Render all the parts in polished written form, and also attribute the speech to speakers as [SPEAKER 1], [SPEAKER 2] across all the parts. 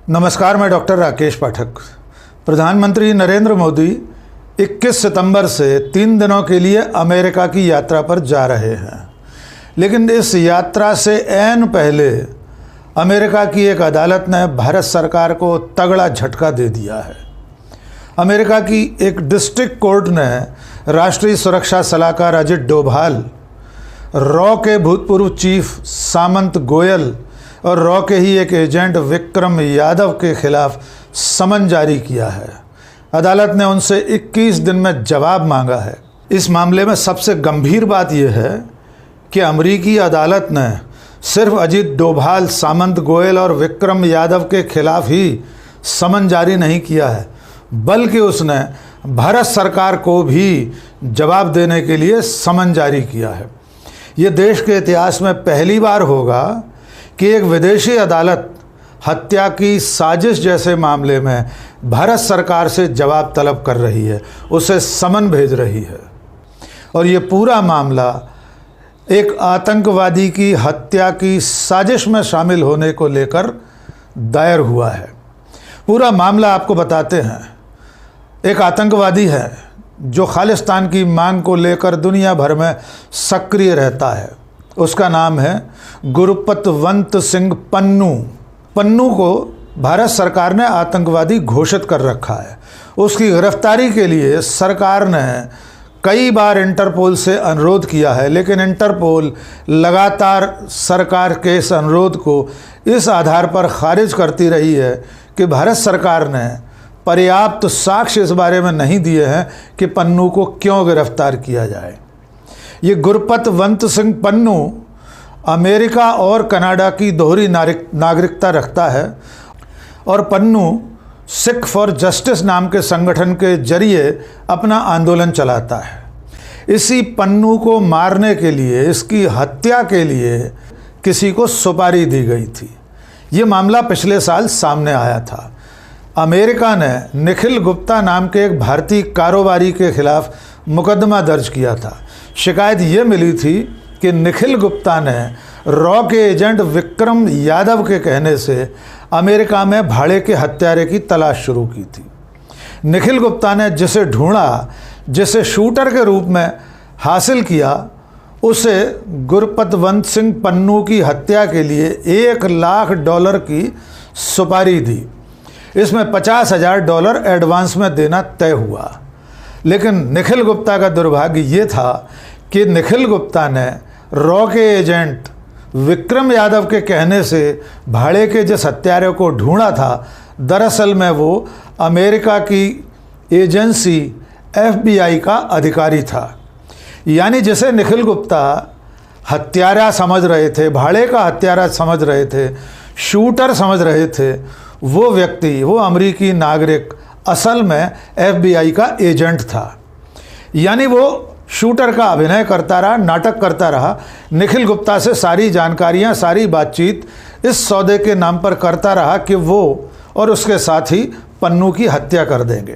[SPEAKER 1] नमस्कार, मैं डॉक्टर राकेश पाठक। प्रधानमंत्री नरेंद्र मोदी 21 सितंबर से 3 दिनों के लिए अमेरिका की यात्रा पर जा रहे हैं, लेकिन इस यात्रा से ऐन पहले अमेरिका की एक अदालत ने भारत सरकार को तगड़ा झटका दे दिया है। अमेरिका की एक डिस्ट्रिक्ट कोर्ट ने राष्ट्रीय सुरक्षा सलाहकार अजित डोभाल, रॉ के भूतपूर्व चीफ सामंत गोयल और रॉ के ही एक एजेंट विक्रम यादव के खिलाफ समन जारी किया है। अदालत ने उनसे 21 दिन में जवाब मांगा है। इस मामले में सबसे गंभीर बात यह है कि अमेरिकी अदालत ने सिर्फ अजित डोभाल, सामंत गोयल और विक्रम यादव के खिलाफ ही समन जारी नहीं किया है, बल्कि उसने भारत सरकार को भी जवाब देने के लिए समन जारी किया है। ये देश के इतिहास में पहली बार होगा कि एक विदेशी अदालत हत्या की साजिश जैसे मामले में भारत सरकार से जवाब तलब कर रही है, उसे समन भेज रही है। और ये पूरा मामला एक आतंकवादी की हत्या की साजिश में शामिल होने को लेकर दायर हुआ है। पूरा मामला आपको बताते हैं। एक आतंकवादी है जो खालिस्तान की मांग को लेकर दुनिया भर में सक्रिय रहता है। उसका नाम है गुरपतवंत सिंह पन्नू। पन्नू को भारत सरकार ने आतंकवादी घोषित कर रखा है। उसकी गिरफ्तारी के लिए सरकार ने कई बार इंटरपोल से अनुरोध किया है, लेकिन इंटरपोल लगातार सरकार के इस अनुरोध को इस आधार पर खारिज करती रही है कि भारत सरकार ने पर्याप्त साक्ष्य इस बारे में नहीं दिए हैं कि पन्नू को क्यों गिरफ्तार किया जाए। ये गुरपतवंत सिंह पन्नू अमेरिका और कनाडा की दोहरी नागरिकता रखता है और पन्नू सिख फॉर जस्टिस नाम के संगठन के जरिए अपना आंदोलन चलाता है। इसी पन्नू को मारने के लिए, इसकी हत्या के लिए किसी को सुपारी दी गई थी। ये मामला पिछले साल सामने आया था। अमेरिका ने निखिल गुप्ता नाम के एक भारतीय कारोबारी के खिलाफ मुकदमा दर्ज किया था। शिकायत ये मिली थी कि निखिल गुप्ता ने रॉ के एजेंट विक्रम यादव के कहने से अमेरिका में भाड़े के हत्यारे की तलाश शुरू की थी। निखिल गुप्ता ने जिसे ढूंढा, जिसे शूटर के रूप में हासिल किया, उसे गुरपतवंत सिंह पन्नू की हत्या के लिए $1 लाख की सुपारी दी। इसमें $50,000 एडवांस में देना तय हुआ। लेकिन निखिल गुप्ता का दुर्भाग्य ये था कि निखिल गुप्ता ने रॉ के एजेंट विक्रम यादव के कहने से भाड़े के जिस हत्यारे को ढूंढा था, दरअसल में वो अमेरिका की एजेंसी FBI का अधिकारी था। यानी जिसे निखिल गुप्ता हत्यारा समझ रहे थे, भाड़े का हत्यारा समझ रहे थे, शूटर समझ रहे थे, वो व्यक्ति, वो अमेरिकी नागरिक असल में FBI का एजेंट था। यानी वो शूटर का अभिनय करता रहा, नाटक करता रहा, निखिल गुप्ता से सारी जानकारियां, सारी बातचीत इस सौदे के नाम पर करता रहा कि वो और उसके साथी पन्नू की हत्या कर देंगे।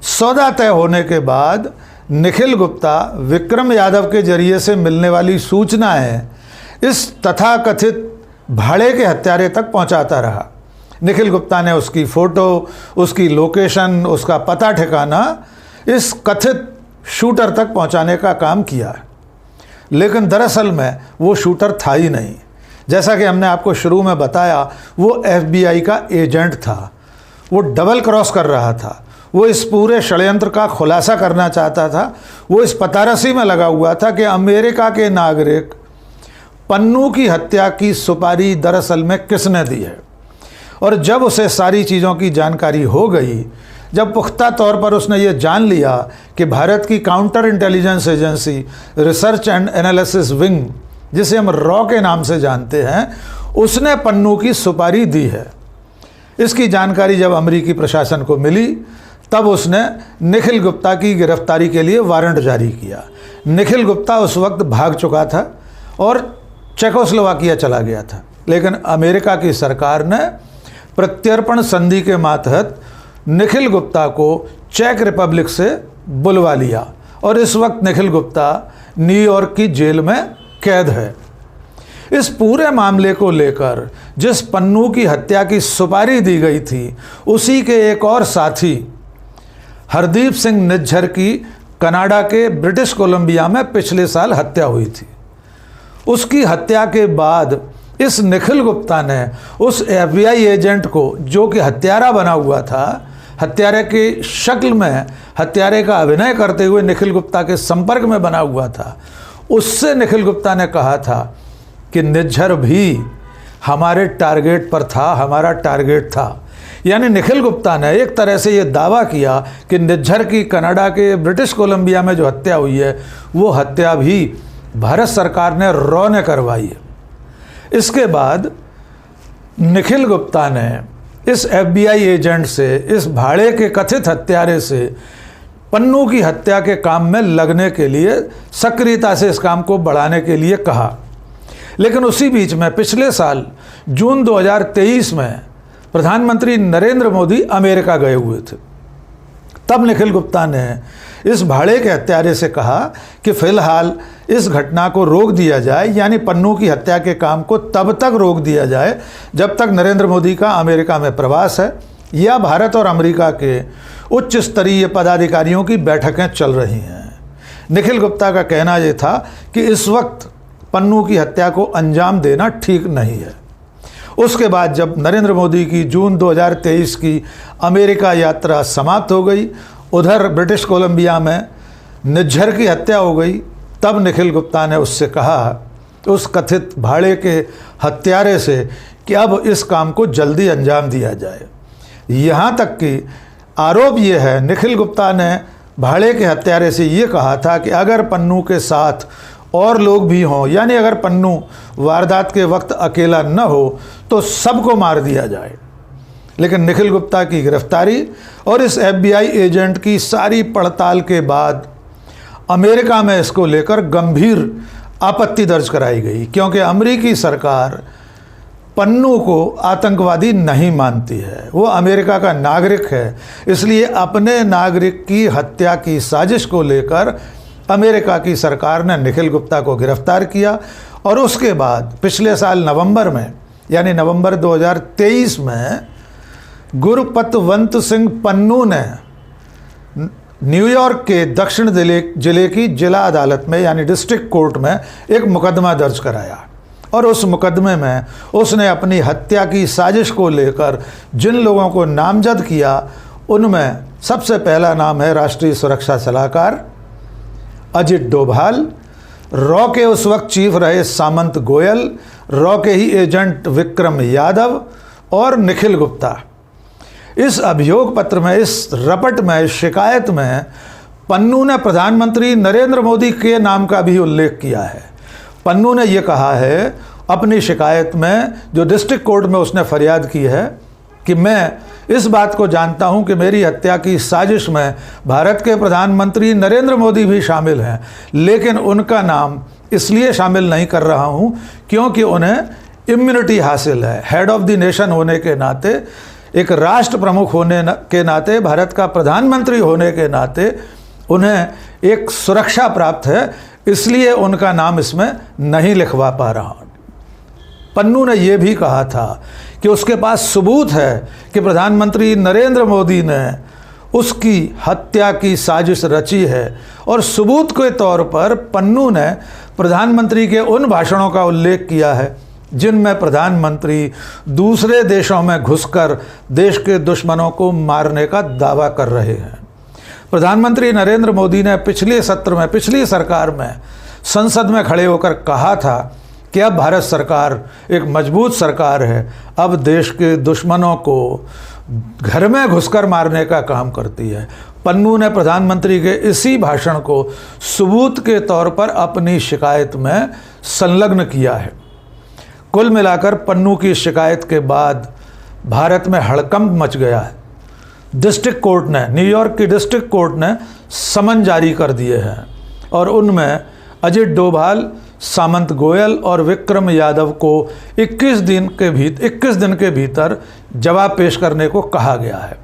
[SPEAKER 1] सौदा तय होने के बाद निखिल गुप्ता विक्रम यादव के जरिए से मिलने वाली सूचनाएं इस तथाकथित भाड़े के हत्यारे तक पहुंचाता रहा। निखिल गुप्ता ने उसकी फ़ोटो, उसकी लोकेशन, उसका पता ठिकाना इस कथित शूटर तक पहुंचाने का काम किया। लेकिन दरअसल में वो शूटर था ही नहीं। जैसा कि हमने आपको शुरू में बताया, वो FBI का एजेंट था। वो डबल क्रॉस कर रहा था। वो इस पूरे षड्यंत्र का खुलासा करना चाहता था। वो इस पतारसी में लगा हुआ था कि अमेरिका के नागरिक पन्नू की हत्या की सुपारी दरअसल में किसने दी है। और जब उसे सारी चीज़ों की जानकारी हो गई, जब पुख्ता तौर पर उसने ये जान लिया कि भारत की counter intelligence agency research and analysis wing, जिसे हम रॉ के नाम से जानते हैं, उसने पन्नू की सुपारी दी है। इसकी जानकारी जब अमेरिकी प्रशासन को मिली, तब उसने निखिल गुप्ता की गिरफ्तारी के लिए वारंट जारी किया। निखिल गुप्ता उस वक्त भाग चुका था और चेकोस्लोवाकिया चला गया था। लेकिन अमेरिका की सरकार ने प्रत्यर्पण संधि के मातहत निखिल गुप्ता को चेक रिपब्लिक से बुलवा लिया और इस वक्त निखिल गुप्ता न्यूयॉर्क की जेल में कैद है। इस पूरे मामले को लेकर जिस पन्नू की हत्या की सुपारी दी गई थी, उसी के एक और साथी हरदीप सिंह निज्जर की कनाडा के ब्रिटिश कोलंबिया में पिछले साल हत्या हुई थी। उसकी हत्या के बाद इस निखिल गुप्ता ने उस FBI एजेंट को, जो कि हत्यारा बना हुआ था, हत्यारे की शक्ल में हत्यारे का अभिनय करते हुए निखिल गुप्ता के संपर्क में बना हुआ था, उससे निखिल गुप्ता ने कहा था कि निज्जर भी हमारे टारगेट पर था, हमारा टारगेट था। यानी निखिल गुप्ता ने एक तरह से ये दावा किया कि निज्जर की कनाडा के ब्रिटिश कोलंबिया में जो हत्या हुई है, वो हत्या भी भारत सरकार ने रॉ ने करवाई है। इसके बाद निखिल गुप्ता ने इस FBI एजेंट से, इस भाड़े के कथित हत्यारे से पन्नू की हत्या के काम में लगने के लिए, सक्रियता से इस काम को बढ़ाने के लिए कहा। लेकिन उसी बीच में पिछले साल जून 2023 में प्रधानमंत्री नरेंद्र मोदी अमेरिका गए हुए थे। तब निखिल गुप्ता ने इस भाड़े के हत्यारे से कहा कि फिलहाल इस घटना को रोक दिया जाए, यानी पन्नू की हत्या के काम को तब तक रोक दिया जाए जब तक नरेंद्र मोदी का अमेरिका में प्रवास है या भारत और अमेरिका के उच्च स्तरीय पदाधिकारियों की बैठकें चल रही हैं। निखिल गुप्ता का कहना यह था कि इस वक्त पन्नू की हत्या को अंजाम देना ठीक नहीं है। उसके बाद जब नरेंद्र मोदी की जून 2023 की अमेरिका यात्रा समाप्त हो गई, उधर ब्रिटिश कोलंबिया में निज्जर की हत्या हो गई, तब निखिल गुप्ता ने उससे कहा, उस कथित भाड़े के हत्यारे से, कि अब इस काम को जल्दी अंजाम दिया जाए। यहाँ तक कि आरोप ये है, निखिल गुप्ता ने भाड़े के हत्यारे से ये कहा था कि अगर पन्नू के साथ और लोग भी हों, यानी अगर पन्नू वारदात के वक्त अकेला न हो तो सबको मार दिया जाए। लेकिन निखिल गुप्ता की गिरफ्तारी और इस FBI एजेंट की सारी पड़ताल के बाद अमेरिका में इसको लेकर गंभीर आपत्ति दर्ज कराई गई, क्योंकि अमेरिकी सरकार पन्नू को आतंकवादी नहीं मानती है, वो अमेरिका का नागरिक है। इसलिए अपने नागरिक की हत्या की साजिश को लेकर अमेरिका की सरकार ने निखिल गुप्ता को गिरफ्तार किया। और उसके बाद पिछले साल नवंबर में, यानी नवंबर 2023 में गुरपतवंत सिंह पन्नू ने न्यूयॉर्क के दक्षिण जिले की जिला अदालत में, यानी डिस्ट्रिक्ट कोर्ट में एक मुकदमा दर्ज कराया। और उस मुकदमे में उसने अपनी हत्या की साजिश को लेकर जिन लोगों को नामजद किया, उनमें सबसे पहला नाम है राष्ट्रीय सुरक्षा सलाहकार अजित डोभाल, रॉ के उस वक्त चीफ रहे सामंत गोयल, रॉ के ही एजेंट विक्रम यादव और निखिल गुप्ता। इस अभियोग पत्र में, इस रपट में, इस शिकायत में पन्नू ने प्रधानमंत्री नरेंद्र मोदी के नाम का भी उल्लेख किया है। पन्नू ने यह कहा है अपनी शिकायत में, जो डिस्ट्रिक्ट कोर्ट में उसने फरियाद की है, कि मैं इस बात को जानता हूं कि मेरी हत्या की साजिश में भारत के प्रधानमंत्री नरेंद्र मोदी भी शामिल हैं, लेकिन उनका नाम इसलिए शामिल नहीं कर रहा हूं क्योंकि उन्हें इम्यूनिटी हासिल है। हेड ऑफ द नेशन होने के नाते, एक राष्ट्र प्रमुख होने के नाते, भारत का प्रधानमंत्री होने के नाते उन्हें एक सुरक्षा प्राप्त है, इसलिए उनका नाम इसमें नहीं लिखवा पा रहा हूं। पन्नू ने यह भी कहा था कि उसके पास सबूत है कि प्रधानमंत्री नरेंद्र मोदी ने उसकी हत्या की साजिश रची है। और सबूत के तौर पर पन्नू ने प्रधानमंत्री के उन भाषणों का उल्लेख किया है जिनमें प्रधानमंत्री दूसरे देशों में घुसकर देश के दुश्मनों को मारने का दावा कर रहे हैं। प्रधानमंत्री नरेंद्र मोदी ने पिछले सत्र में, पिछली सरकार में संसद में खड़े होकर कहा था कि अब भारत सरकार एक मजबूत सरकार है, अब देश के दुश्मनों को घर में घुसकर मारने का काम करती है। पन्नू ने प्रधानमंत्री के इसी भाषण को सबूत के तौर पर अपनी शिकायत में संलग्न किया है। कुल मिलाकर पन्नू की शिकायत के बाद भारत में हड़कंप मच गया है। डिस्ट्रिक्ट कोर्ट ने, न्यूयॉर्क की डिस्ट्रिक्ट कोर्ट ने समन जारी कर दिए हैं और उनमें अजित डोभाल, सामंत गोयल और विक्रम यादव को 21 दिन के भीतर जवाब पेश करने को कहा गया है।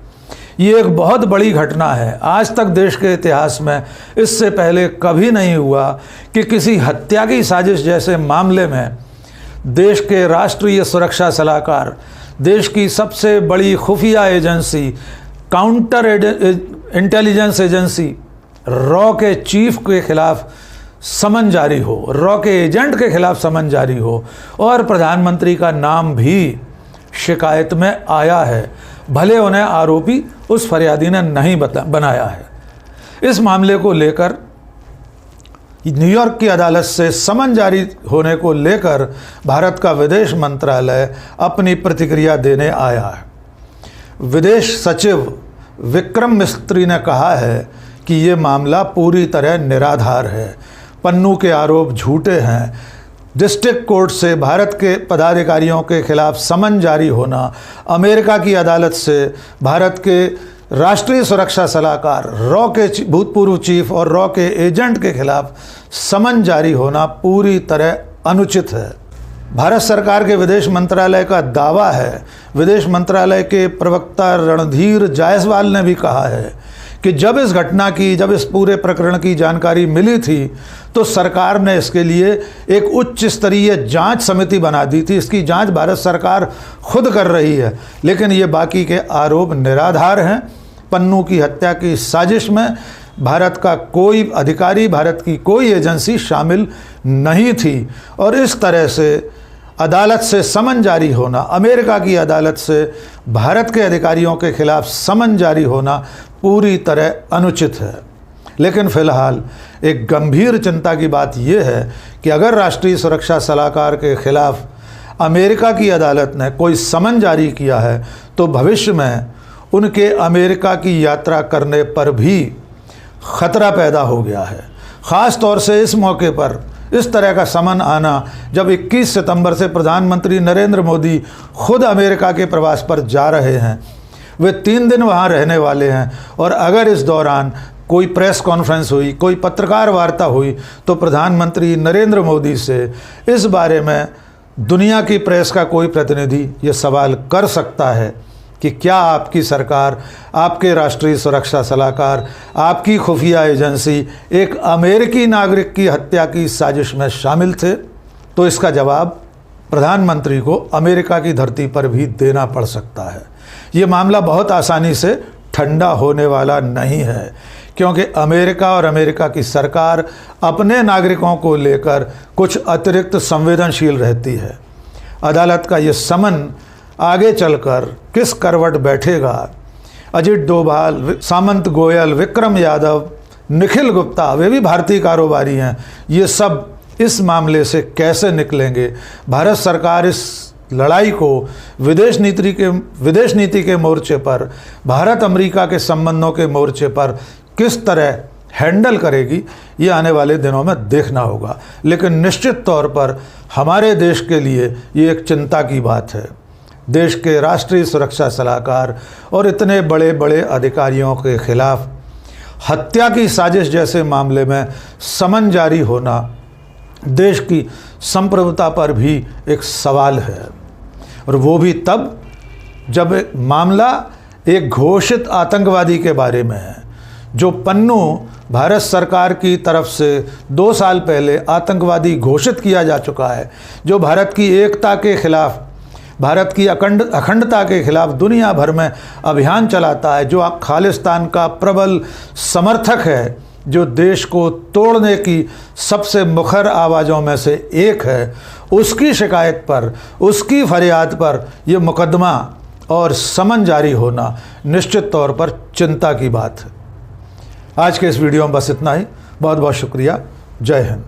[SPEAKER 1] ये एक बहुत बड़ी घटना है। आज तक देश के इतिहास में इससे पहले कभी नहीं हुआ कि किसी हत्या की साजिश जैसे मामले में देश के राष्ट्रीय सुरक्षा सलाहकार, देश की सबसे बड़ी खुफिया agency, counter intelligence agency raw के चीफ के खिलाफ समन जारी हो, रॉ के एजेंट के खिलाफ समन जारी हो और प्रधानमंत्री का नाम भी शिकायत में आया है, भले उन्हें आरोपी उस फरियादी ने नहीं बनाया है। इस मामले को लेकर न्यूयॉर्क की अदालत से समन जारी होने को लेकर भारत का विदेश मंत्रालय अपनी प्रतिक्रिया देने आया है। विदेश सचिव विक्रम मिस्त्री ने कहा है कि ये मामला पूरी तरह निराधार है, पन्नू के आरोप झूठे हैं। डिस्ट्रिक्ट कोर्ट से भारत के पदाधिकारियों के खिलाफ समन जारी होना, अमेरिका की अदालत से भारत के राष्ट्रीय सुरक्षा सलाहकार, रॉ के भूतपूर्व चीफ और रॉ के एजेंट के खिलाफ समन जारी होना पूरी तरह अनुचित है। भारत सरकार के विदेश मंत्रालय का दावा है, विदेश मंत्रालय के प्रवक्ता रणधीर जायसवाल ने भी कहा है कि जब इस पूरे प्रकरण की जानकारी मिली थी तो सरकार ने इसके लिए एक उच्च स्तरीय जांच समिति बना दी थी। इसकी जांच भारत सरकार खुद कर रही है, लेकिन ये बाकी के आरोप निराधार हैं। पन्नू की हत्या की साजिश में भारत का कोई अधिकारी, भारत की कोई एजेंसी शामिल नहीं थी और इस तरह से अदालत से समन जारी होना, अमेरिका की अदालत से भारत के अधिकारियों के खिलाफ समन जारी होना पूरी तरह अनुचित है। लेकिन फ़िलहाल एक गंभीर चिंता की बात यह है कि अगर राष्ट्रीय सुरक्षा सलाहकार के खिलाफ अमेरिका की अदालत ने कोई समन जारी किया है तो भविष्य में उनके अमेरिका की यात्रा करने पर भी खतरा पैदा हो गया है। ख़ास तौर से इस मौके पर इस तरह का समन आना जब 21 सितंबर से प्रधानमंत्री नरेंद्र मोदी खुद अमेरिका के प्रवास पर जा रहे हैं। वे 3 दिन वहाँ रहने वाले हैं और अगर इस दौरान कोई प्रेस कॉन्फ्रेंस हुई, कोई पत्रकार वार्ता हुई तो प्रधानमंत्री नरेंद्र मोदी से इस बारे में दुनिया की प्रेस का कोई प्रतिनिधि ये सवाल कर सकता है कि क्या आपकी सरकार, आपके राष्ट्रीय सुरक्षा सलाहकार, आपकी खुफिया एजेंसी एक अमेरिकी नागरिक की हत्या की साजिश में शामिल थे? तो इसका जवाब प्रधानमंत्री को अमेरिका की धरती पर भी देना पड़ सकता है। ये मामला बहुत आसानी से ठंडा होने वाला नहीं है, क्योंकि अमेरिका और अमेरिका की सरकार अपने नागरिकों को लेकर कुछ अतिरिक्त संवेदनशील रहती है। अदालत का ये समन आगे चलकर किस करवट बैठेगा, अजित डोभाल, सामंत गोयल, विक्रम यादव, निखिल गुप्ता, वे भी भारतीय कारोबारी हैं, ये सब इस मामले से कैसे निकलेंगे? भारत सरकार इस लड़ाई को विदेश नीति के मोर्चे पर, भारत अमेरिका के संबंधों के मोर्चे पर किस तरह हैंडल करेगी, ये आने वाले दिनों में देखना होगा। लेकिन निश्चित तौर पर हमारे देश के लिए ये एक चिंता की बात है। देश के राष्ट्रीय सुरक्षा सलाहकार और इतने बड़े बड़े अधिकारियों के खिलाफ हत्या की साजिश जैसे मामले में समन जारी होना देश की संप्रभुता पर भी एक सवाल है, और वो भी तब जब मामला एक घोषित आतंकवादी के बारे में है, जो पन्नू भारत सरकार की तरफ से 2 साल पहले आतंकवादी घोषित किया जा चुका है, जो भारत की एकता के खिलाफ, भारत की अखंडता के खिलाफ दुनिया भर में अभियान चलाता है, जो खालिस्तान का प्रबल समर्थक है, जो देश को तोड़ने की सबसे मुखर आवाज़ों में से एक है, उसकी शिकायत पर, उसकी फरियाद पर यह मुकदमा और समन जारी होना निश्चित तौर पर चिंता की बात है। आज के इस वीडियो में बस इतना ही। बहुत बहुत शुक्रिया। जय हिंद।